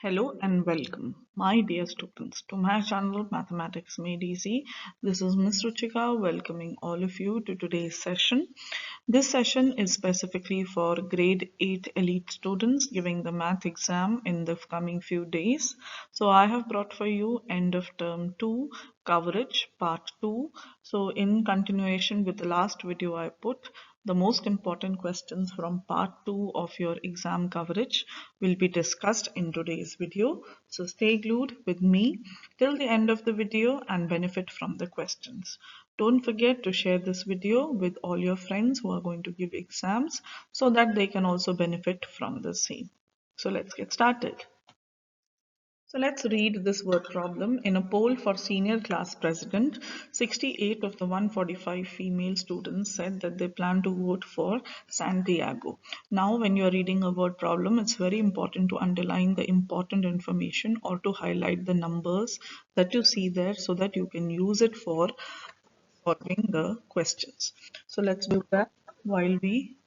Hello and welcome, my dear students, to my channel Mathematics Made Easy. This is Ms. Ruchika welcoming all of you to today's session. This session is specifically for grade 8 elite students giving the math exam in the coming few days. So I have brought for you end of term 2 coverage part 2. So in continuation with the last video I put, the most important questions from part 2 of your exam coverage will be discussed in today's video. So stay glued with me till the end of the video and benefit from the questions. Don't forget to share this video with all your friends who are going to give exams so that they can also benefit from the same. So let's get started. So let's read this word problem. In a poll for senior class president, 68 of the 145 female students said that they plan to vote for Santiago. Now, when you're reading a word problem, it's very important to underline the important information or to highlight the numbers that you see there so that you can use it for solving the questions. So let's do that while we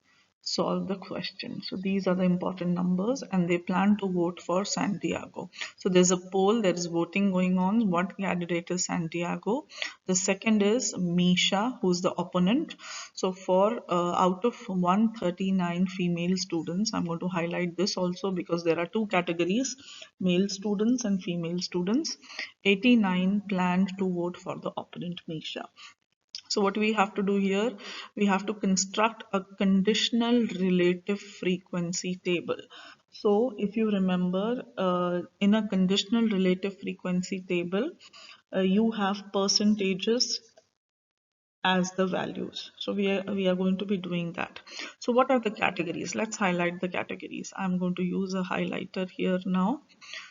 solve the question. So these are the important numbers and they plan to vote for Santiago. So there's a poll, there is voting going on. What candidate is Santiago? The second is Misha, who's the opponent. So for out of 139 female students, I'm going to highlight this also because there are two categories, male students and female students. 89 planned to vote for the opponent Misha. So what we have to do here, we have to construct a conditional relative frequency table. So if you remember, in a conditional relative frequency table, you have percentages as the values. So we are going to be doing that. So what are the categories? Let's highlight the categories. I'm going to use a highlighter here now.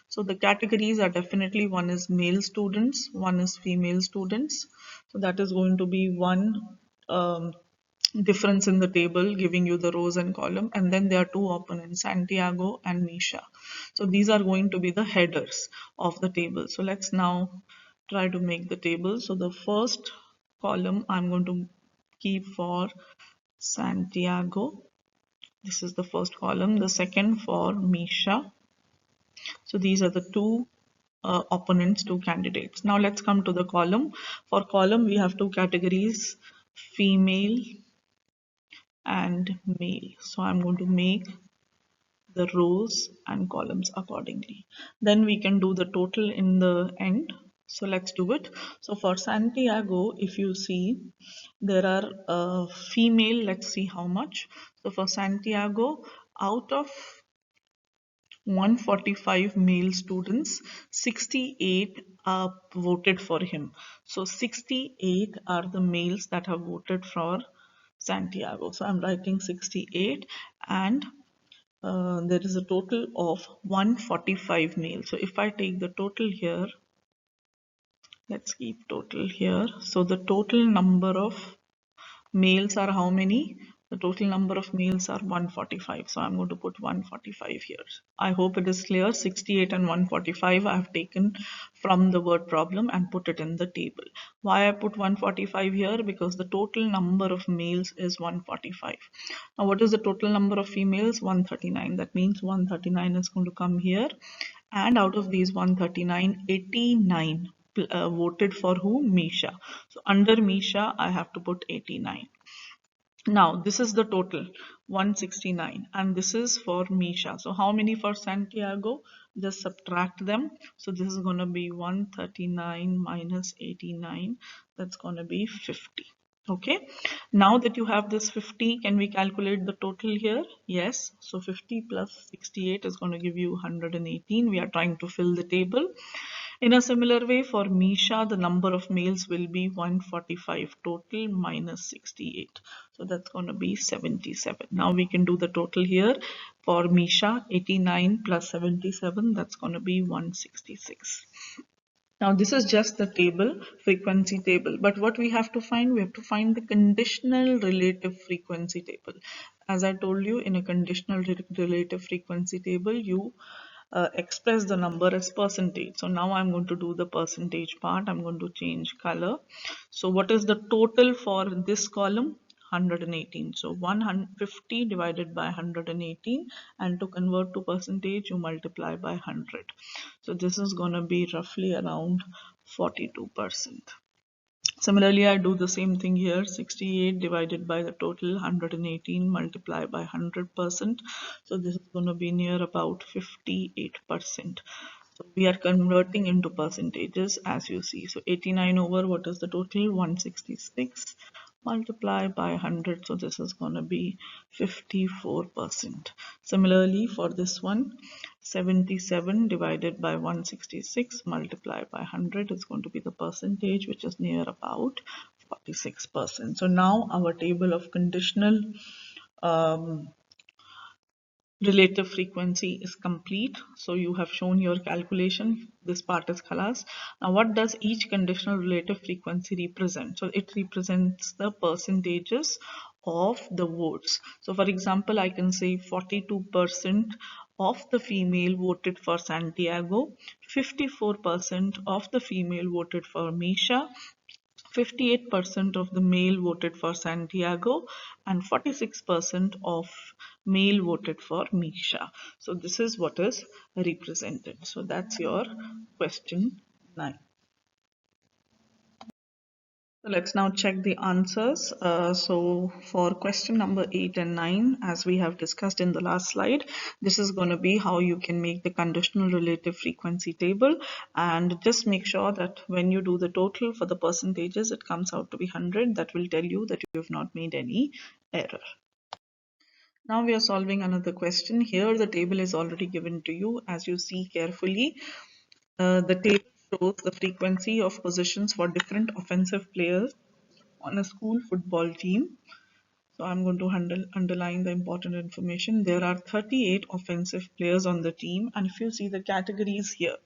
So the categories are definitely, one is male students, one is female students. So that is going to be one difference in the table giving you the rows and column, and then there are two opponents, Santiago and Misha. So these are going to be the headers of the table. So let's now try to make the table. So the first column I'm going to keep for Santiago. This is the first column. The second for Misha. So these are the two opponents, two candidates. Now let's come to the column. For column, we have two categories, female and male. So I'm going to make the rows and columns accordingly. Then we can do the total in the end. So let's do it. So for Santiago, if you see, there are female, let's see how much. So for Santiago, out of 145 male students, 68 voted for him. So 68 are the males that have voted for Santiago. So I'm writing 68 and there is a total of 145 males. So if I take the total here, let's keep total here. So the total number of males are how many? The total number of males are 145. So I'm going to put 145 here. I hope it is clear. 68 and 145 I have taken from the word problem and put it in the table. Why I put 145 here? Because the total number of males is 145. Now what is the total number of females? 139. That means 139 is going to come here. And out of these 139, 89 voted for who? Misha. So under Misha, I have to put 89. Now this is the total 169 and this is for Misha. So how many for Santiago? Just subtract them. So this is going to be 139 minus 89. That's going to be 50. Okay. Now that you have this 50, can we calculate the total here? Yes. So 50 plus 68 is going to give you 118. We are trying to fill the table. In a similar way, for Misha, the number of males will be 145 total minus 68. So that's going to be 77. Now we can do the total here. For Misha, 89 plus 77, that's going to be 166. Now this is just the table, frequency table. But what we have to find? We have to find the conditional relative frequency table. As I told you, in a conditional relative frequency table, you express the number as percentage. So now I'm going to do the percentage part. I'm going to change color. So what is the total for this column? 118. So 150 divided by 118, and to convert to percentage you multiply by 100. So this is going to be roughly around 42%. Similarly, I do the same thing here. 68 divided by the total 118 multiply by 100%. So this is going to be near about 58%. So we are converting into percentages as you see. So 89 over what is the total? 166 multiply by 100. So this is going to be 54%. Similarly for this one, 77 divided by 166 multiplied by 100 is going to be the percentage, which is near about 46%. So now our table of conditional um, relative frequency is complete. So you have shown your calculation. This part is khalas. Now what does each conditional relative frequency represent? So it represents the percentages of the votes. So for example, I can say 42% of the female voted for Santiago, 54% of the female voted for Misha, 58% of the male voted for Santiago, and 46% of male voted for Misha. So this is what is represented. So that's your question 9. So let's now check the answers. So for question number 8 and 9, as we have discussed in the last slide, this is going to be how you can make the conditional relative frequency table, and just make sure that when you do the total for the percentages, it comes out to be 100. That will tell you that you have not made any error. Now we are solving another question. Here the table is already given to you. As you see carefully, the table shows the frequency of positions for different offensive players on a school football team. So I'm going to underline the important information. There are 38 offensive players on the team, and if you see the categories here,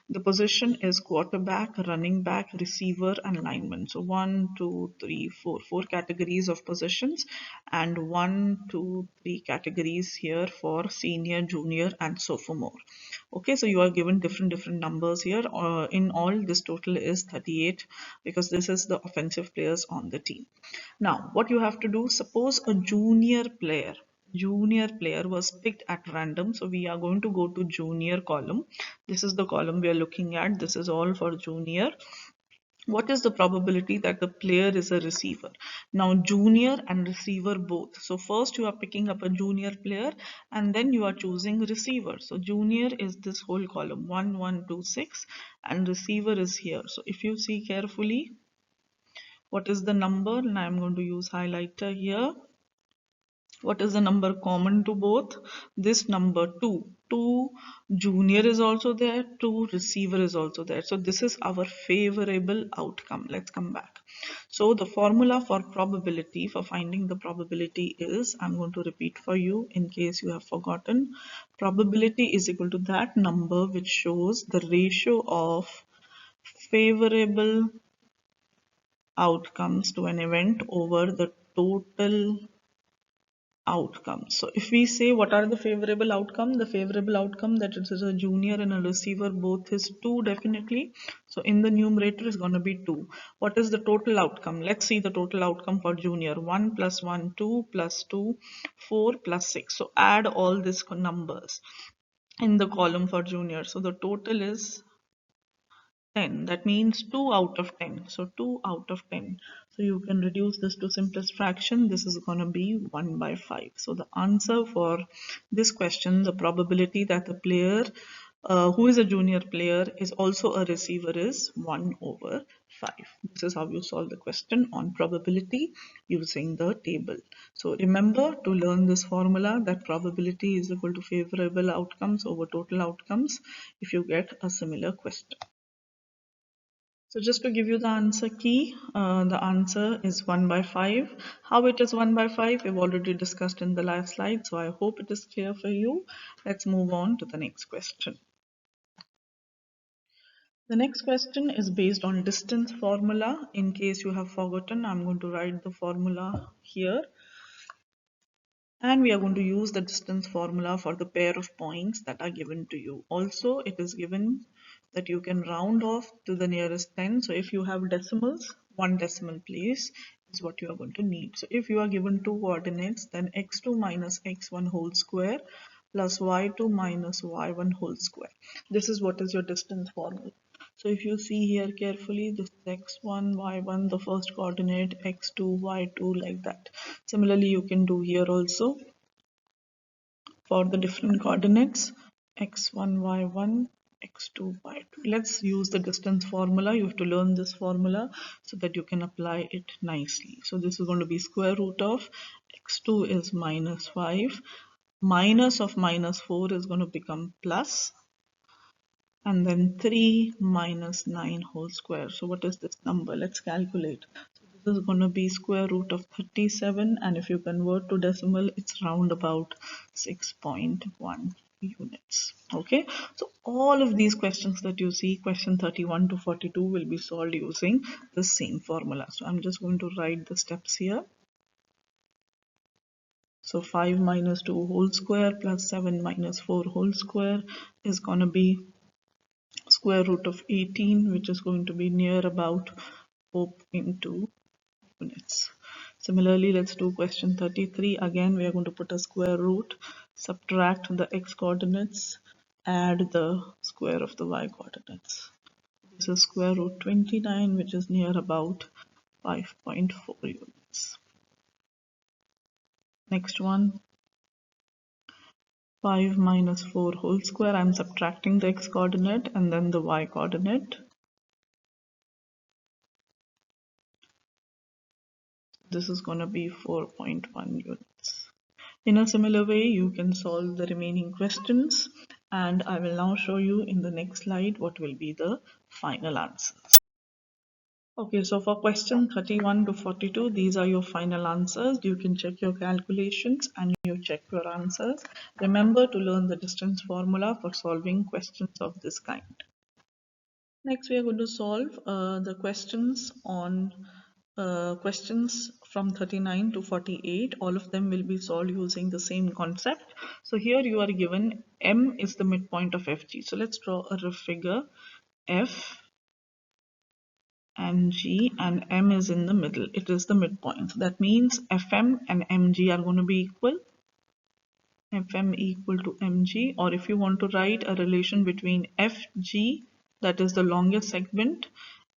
the position is quarterback, running back, receiver, and lineman. So one, two, three, four categories of positions, and 1, 2, 3 categories here for senior, junior, and sophomore. Okay, so you are given different numbers here. In all, this total is 38 because this is the offensive players on the team. Now, what you have to do, suppose a junior player was picked at random. So we are going to go to junior column. This is the column we are looking at. This is all for junior. What is the probability that the player is a receiver? Now junior and receiver both. So first you are picking up a junior player and then you are choosing receiver. So junior is this whole column 1, 1, 2, 6, and receiver is here. So if you see carefully, what is the number? And I'm going to use highlighter here. What is the number common to both? This number 2. 2 junior is also there, 2 receiver is also there. So this is our favorable outcome. Let's come back. So the formula for probability, for finding the probability is, I'm going to repeat for you in case you have forgotten. Probability is equal to that number which shows the ratio of favorable outcomes to an event over the total outcomes. So if we say what are the favorable outcome, the favorable outcome that it is a junior and a receiver both is 2 definitely. So in the numerator is going to be 2. What is the total outcome? Let's see the total outcome for junior. 1 plus 1, 2 plus 2, 4 plus 6. So add all these numbers in the column for junior. So the total is 10. That means 2 out of 10. So 2 out of 10. So you can reduce this to simplest fraction. This is going to be 1 by 5. So the answer for this question, the probability that the player who is a junior player is also a receiver is 1 over 5. This is how you solve the question on probability using the table. So remember to learn this formula that probability is equal to favorable outcomes over total outcomes if you get a similar question. So just to give you the answer key, the answer is 1 by 5. How it is 1 by 5, we've already discussed in the last slide. So I hope it is clear for you. Let's move on to the next question. The next question is based on distance formula. In case you have forgotten, I'm going to write the formula here. And we are going to use the distance formula for the pair of points that are given to you. Also, it is given that you can round off to the nearest 10. So if you have decimals, one decimal place is what you are going to need. So if you are given two coordinates, then x2 minus x1 whole square plus y2 minus y1 whole square. This is what is your distance formula. So if you see here carefully, this is x1, y1, the first coordinate, x2, y2, like that. Similarly, you can do here also for the different coordinates, x1, y1, x2, y2. Let's use the distance formula. You have to learn this formula so that you can apply it nicely. So this is going to be square root of x2 is minus 5. Minus of minus 4 is going to become plus, and then 3 minus 9 whole square. So what is this number? Let's calculate. So this is going to be square root of 37, and if you convert to decimal, it's round about 6.1 units. Okay, so all of these questions that you see, question 31 to 42, will be solved using the same formula. So I'm just going to write the steps here. So 5 minus 2 whole square plus 7 minus 4 whole square is going to be square root of 18, which is going to be near about 4.2 units. Similarly, let's do question 33. Again, we are going to put a square root, subtract the x coordinates, add the square of the y coordinates. This is square root 29, which is near about 5.4 units. Next one, 5 minus 4 whole square. I'm subtracting the x coordinate and then the y coordinate. This is going to be 4.1 units. In a similar way, you can solve the remaining questions, and I will now show you in the next slide what will be the final answers. Okay, so for question 31 to 42, these are your final answers. You can check your calculations and you check your answers. Remember to learn the distance formula for solving questions of this kind. Next, we are going to solve the questions on questions from 39 to 48. All of them will be solved using the same concept. So here you are given M is the midpoint of FG. So let's draw a rough figure. F and G, and M is in the middle. It is the midpoint. So that means FM and MG are going to be equal. FM equal to mg, or if you want to write a relation between fg, that is the longest segment,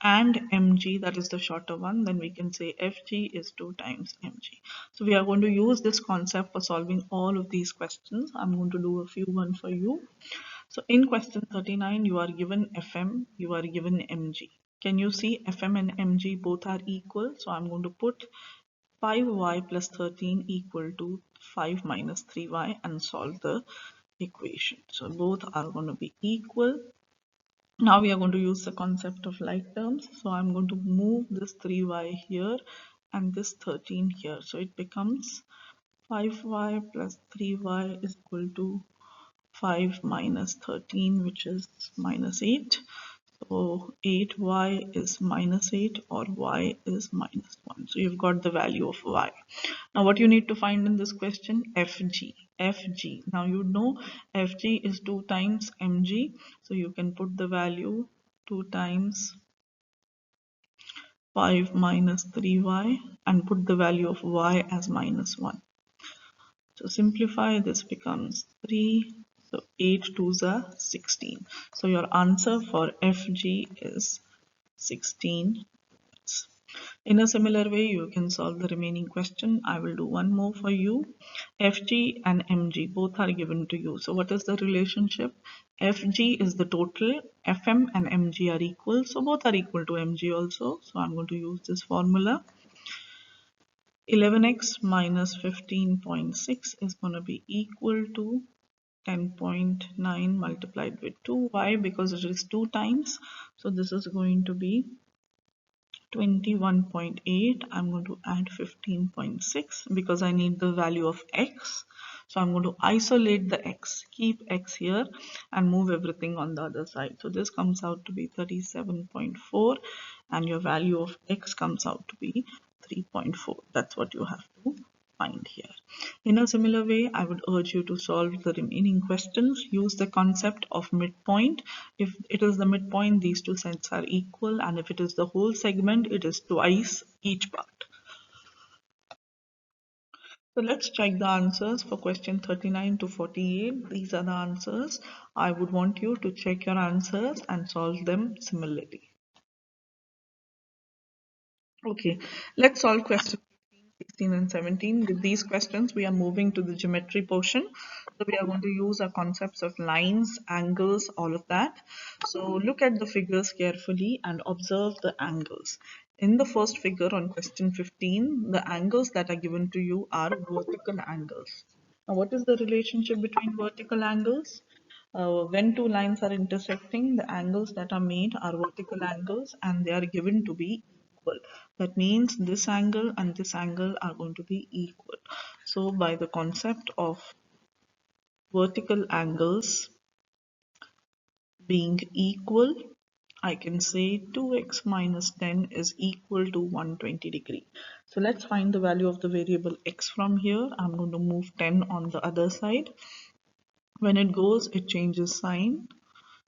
and mg, that is the shorter one, then we can say fg is 2 times mg. So we are going to use this concept for solving all of these questions. I'm going to do a few one for you. So in question 39, you are given fm, you are given mg. Can you see fm and mg both are equal? So I'm going to put 5y plus 13 equal to 5 minus 3y and solve the equation. So both are going to be equal. Now we are going to use the concept of like terms. So I'm going to move this 3y here and this 13 here. So it becomes 5y plus 3y is equal to 5 minus 13, which is minus 8. So 8y is minus 8, or y is minus 1. So you've got the value of y. Now what you need to find in this question, fg. Fg. Now you know fg is 2 times mg. So you can put the value 2 times 5 minus 3y and put the value of y as minus 1. So simplify, this becomes 3. So 8 2s are 16. So your answer for FG is 16. In a similar way, you can solve the remaining question. I will do one more for you. FG and MG both are given to you. So what is the relationship? FG is the total. FM and MG are equal. So both are equal to MG also. So I'm going to use this formula. 11x minus 15.6 is going to be equal to 10.9 multiplied with 2. Why? Because it is 2 times. So this is going to be 21.8. I'm going to add 15.6 because I need the value of x. So I'm going to isolate the x, keep x here and move everything on the other side. So this comes out to be 37.4 and your value of x comes out to be 3.4. That's what you have to find here. In a similar way, I would urge you to solve the remaining questions. Use the concept of midpoint. If it is the midpoint, these two sets are equal, and if it is the whole segment, it is twice each part. So let's check the answers for question 39 to 48. These are the answers. I would want you to check your answers and solve them similarly. Okay, let's solve question 16 and 17. With these questions, we are moving to the geometry portion. So we are going to use our concepts of lines, angles, all of that. So look at the figures carefully and observe the angles. In the first figure on question 15, the angles that are given to you are vertical angles. Now, what is the relationship between vertical angles? When two lines are intersecting, the angles that are made are vertical angles and they are given to be equal. That means this angle and this angle are going to be equal. So by the concept of vertical angles being equal, I can say 2x minus 10 is equal to 120 degree. So let's find the value of the variable x from here. I'm going to move 10 on the other side. When it goes, it changes sign.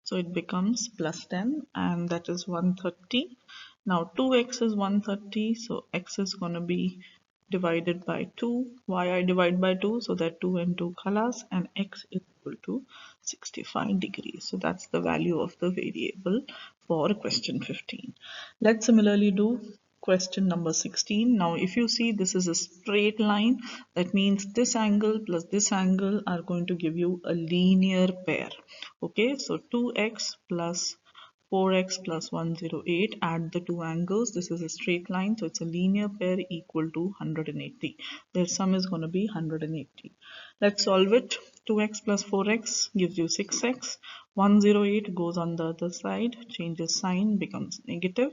So it becomes plus 10 and that is 130. Now 2x is 130, so x is going to be divided by 2. Why I divide by 2? So that 2 and 2 colors and x is equal to 65 degrees. So that's the value of the variable for question 15. Let's similarly do question number 16. Now if you see this is a straight line, that means this angle plus this angle are going to give you a linear pair. Okay, so 2x plus 4x plus 108, add the two angles. This is a straight line, so it's a linear pair equal to 180. Their sum is going to be 180. Let's solve it. 2x plus 4x gives you 6x. 108 goes on the other side, changes sign, becomes negative.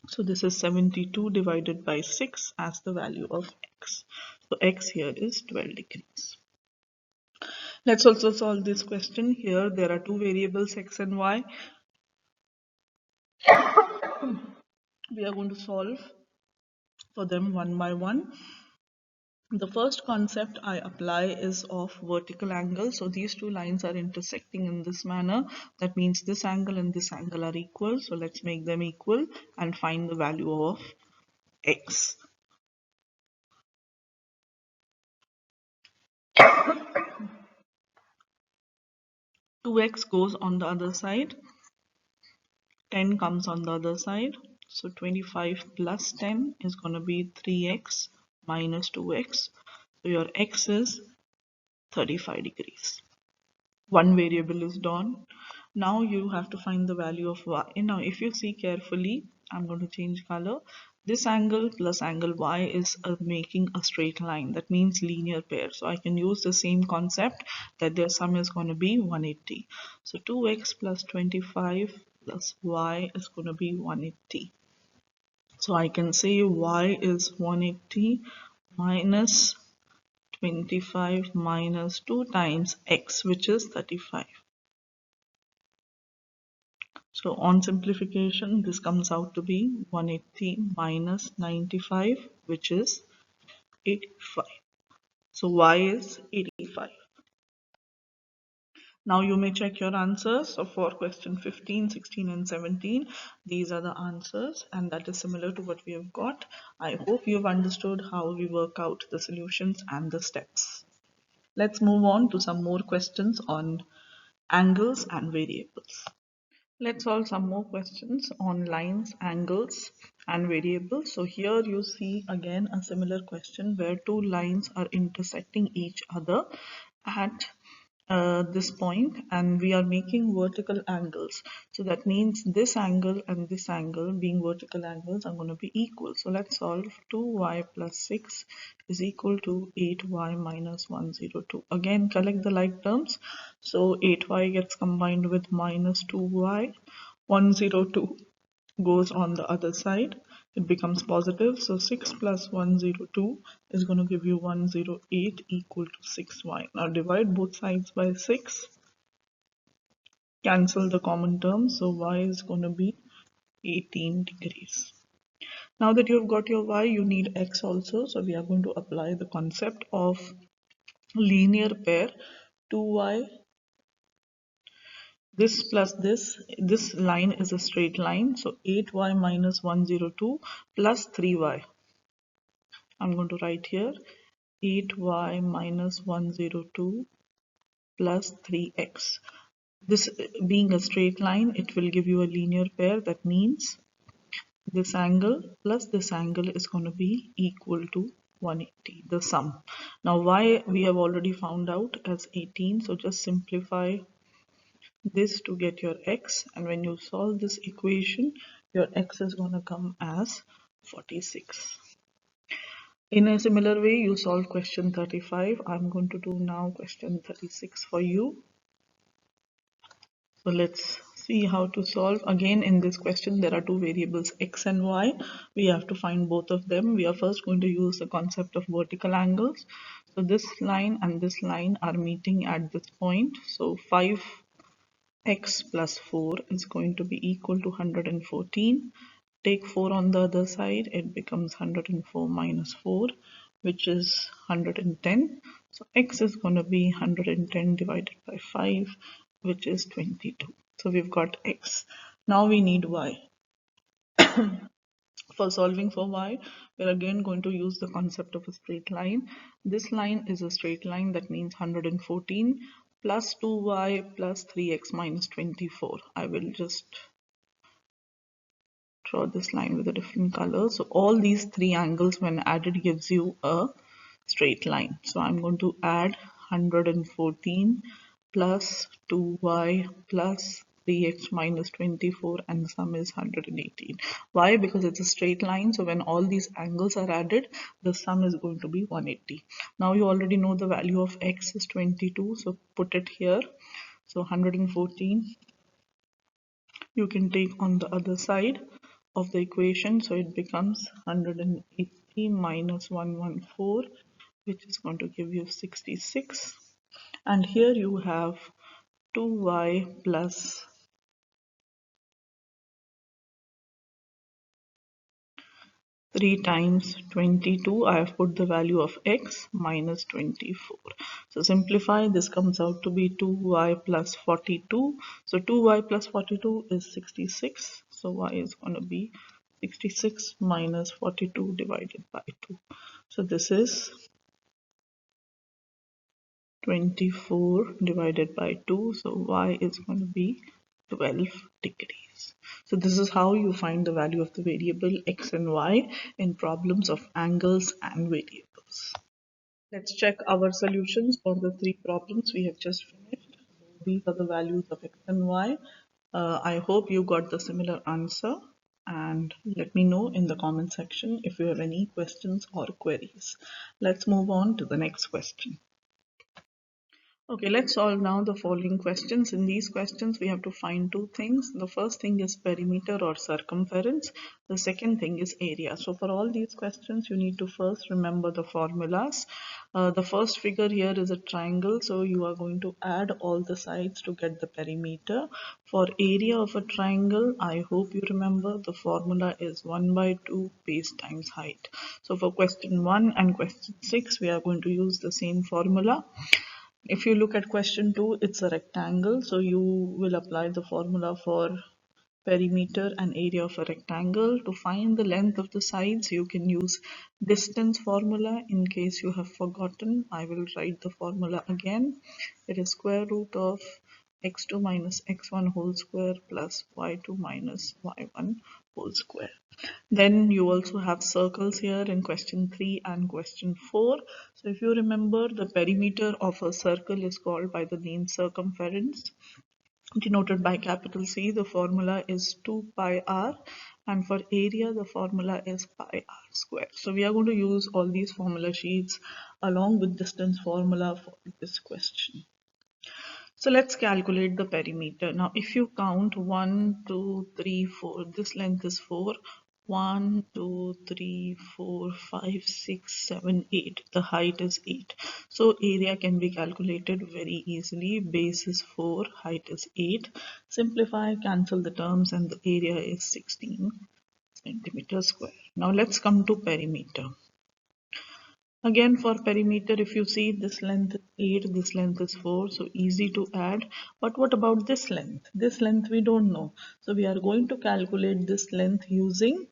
So this is 72 divided by 6 as the value of x. So x here is 12 degrees. Let's also solve this question. Here there are two variables x and y. We are going to solve for them one by one. The first concept I apply is of vertical angle. So these two lines are intersecting in this manner. That means this angle and this angle are equal. So let's make them equal and find the value of x. Two x goes on the other side. 10 comes on the other side. So 25 plus 10 is going to be 3x minus 2x. So your x is 35 degrees. One variable is done. Now you have to find the value of y. Now if you see carefully, I'm going to change color. This angle plus angle y is making a straight line. That means linear pair. So I can use the same concept that their sum is going to be 180. So 2x plus 25 plus y is going to be 180. So I can say y is 180 minus 25 minus 2 times x, which is 35. So on simplification, this comes out to be 180 minus 95, which is 85. So y is 85. Now you may check your answers. So for question 15, 16 and 17, these are the answers and that is similar to what we have got. I hope you've understood how we work out the solutions and the steps. Let's move on to some more questions on angles and variables. Let's solve some more questions on lines, angles, and variables. So here you see again a similar question where two lines are intersecting each other at this point and we are making vertical angles. So that means this angle and this angle being vertical angles are going to be equal. So let's solve 2y plus 6 is equal to 8y minus 102. Again collect the like terms. So 8y gets combined with minus 2y. 102 goes on the other side, it becomes positive. So 6 plus 102 is going to give you 108 equal to 6y. Now divide both sides by 6, cancel the common terms, so y is going to be 18 degrees. Now that you've got your y, you need x also, so we are going to apply the concept of linear pair. 2y, this plus this line is a straight line, so 8y minus 102 plus 3y. I'm going to write here 8y minus 102 plus 3x. This being a straight line, it will give you a linear pair. That means this angle plus this angle is going to be equal to 180, the sum. Now y we have already found out as 18, so just simplify this to get your x, and when you solve this equation, your x is going to come as 46. In a similar way, you solve question 35. I'm going to do now question 36 for you. So let's see how to solve. Again, in this question, there are two variables x and y. We have to find both of them. We are first going to use the concept of vertical angles. So this line and this line are meeting at this point. So 5x plus 4 is going to be equal to 114. Take 4 on the other side, it becomes 104 minus 4, which is 110. So x is going to be 110 divided by 5, which is 22. So we've got x. Now we need y. For solving for y, we're again going to use the concept of a straight line. This line is a straight line, that means 114 plus 2y plus 3x minus 24. I will just draw this line with a different color. So all these three angles when added gives you a straight line. So I'm going to add 114 plus 2y plus 3x minus 24, and the sum is 118. Why? Because it's a straight line, so when all these angles are added, the sum is going to be 180. Now you already know the value of x is 22, so put it here. So 114 you can take on the other side of the equation, so it becomes 180 minus 114, which is going to give you 66. And here you have 2y plus 3 times 22. I have put the value of x minus 24. So simplify, this comes out to be 2y plus 42. So 2y plus 42 is 66. So y is going to be 66 minus 42 divided by 2. So this is 24 divided by 2. So y is going to be 12 degrees. So this is how you find the value of the variable x and y in problems of angles and variables. Let's check our solutions for the three problems we have just finished. These are the values of x and y. I hope you got the similar answer, and let me know in the comment section if you have any questions or queries. Let's move on to the next question. Okay, let's solve now the following questions. In these questions, we have to find two things. The first thing is perimeter or circumference. The second thing is area. So for all these questions, you need to first remember the formulas. The first figure here is a triangle, so you are going to add all the sides to get the perimeter. For area of a triangle, I hope you remember the formula is 1 by 2 base times height. So for question 1 and question 6, we are going to use the same formula. If you look at question 2, it's a rectangle, so you will apply the formula for perimeter and area of a rectangle. To find the length of the sides, you can use distance formula. In case you have forgotten, I will write the formula again. It is square root of x2 minus x1 whole square plus y2 minus y1 whole square. Then you also have circles here in question 3 and question 4. So if you remember, the perimeter of a circle is called by the name circumference, denoted by capital C. The formula is 2 pi r, and for area the formula is pi r square. So we are going to use all these formula sheets along with distance formula for this question. So let's calculate the perimeter. Now if you count 1, 2, 3, 4, this length is 4. 1, 2, 3, 4, 5, 6, 7, 8. The height is 8. So area can be calculated very easily. Base is 4, height is 8. Simplify, cancel the terms, and the area is 16 centimeters square. Now let's come to perimeter. Again, for perimeter, if you see, this length is 8, this length is 4, so easy to add. But what about this length? This length we don't know. So we are going to calculate this length using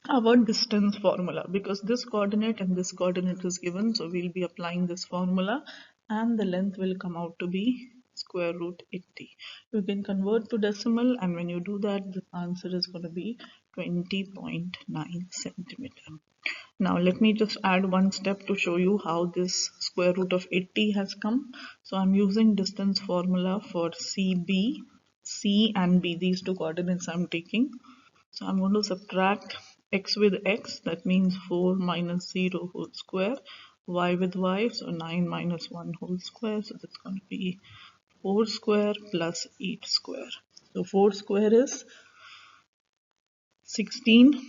our distance formula, because this coordinate and this coordinate is given, so we'll be applying this formula and the length will come out to be square root 80. You can convert to decimal, and when you do that, the answer is going to be 20.9 centimeter. Now let me just add one step to show you how this square root of 80 has come. So I'm using distance formula for CB, C and B, these two coordinates I'm taking. So I'm going to subtract x with x, that means 4 minus 0 whole square, y with y, so 9 minus 1 whole square, so that's going to be 4 square plus 8 square. So 4 square is 16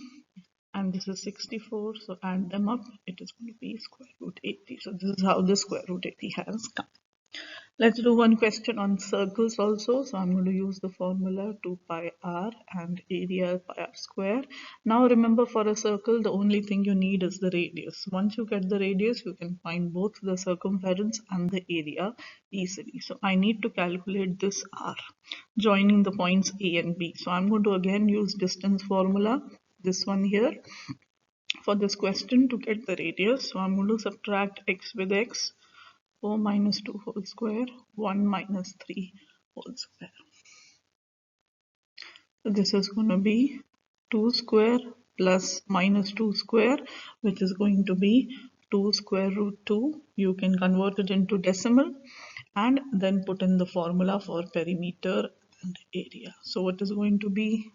and this is 64, so add them up, it is going to be square root 80. So this is how the square root 80 has come. Let's do one question on circles also. So I'm going to use the formula 2 pi r and area pi r square. Now remember, for a circle, the only thing you need is the radius. Once you get the radius, you can find both the circumference and the area easily. So I need to calculate this r, joining the points A and B. So I'm going to again use distance formula, this one here, for this question to get the radius. So I'm going to subtract x with x, 4 minus 2 whole square, 1 minus 3 whole square. So this is going to be 2 square plus minus 2 square, which is going to be 2 square root 2. You can convert it into decimal and then put in the formula for perimeter and area. So what is going to be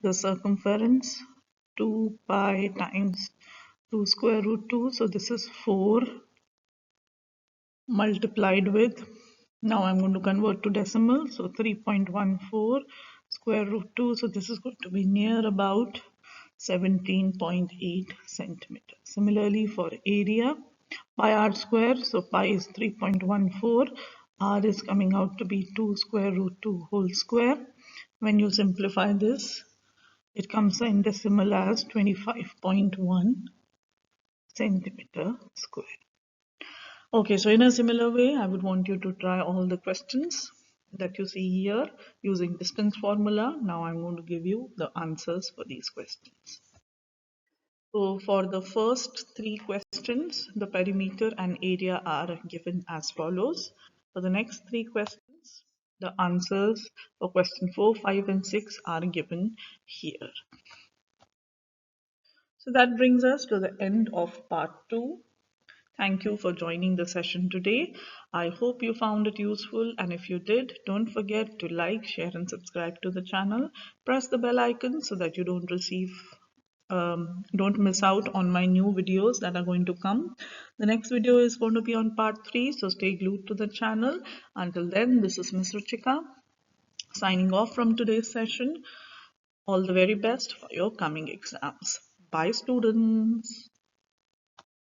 the circumference? 2 pi times 2 square root 2. So this is 4 multiplied with, now I'm going to convert to decimal, so 3.14 square root 2, so this is going to be near about 17.8 centimeters. Similarly for area, pi r square, so pi is 3.14, r is coming out to be 2 square root 2 whole square. When you simplify this, it comes in decimal as 25.1 centimeter square. Okay, so in a similar way, I would want you to try all the questions that you see here using distance formula. Now I'm going to give you the answers for these questions. So for the first three questions, the perimeter and area are given as follows. For the next three questions, the answers for question 4, 5 and 6 are given here. So that brings us to the end of part 2. Thank you for joining the session today. I hope you found it useful, and if you did, don't forget to like, share and subscribe to the channel. Press the bell icon so that you don't miss out on my new videos that are going to come. The next video is going to be on part 3, so stay glued to the channel. Until then, this is Ms. Ruchika signing off from today's session. All the very best for your coming exams. Bye students.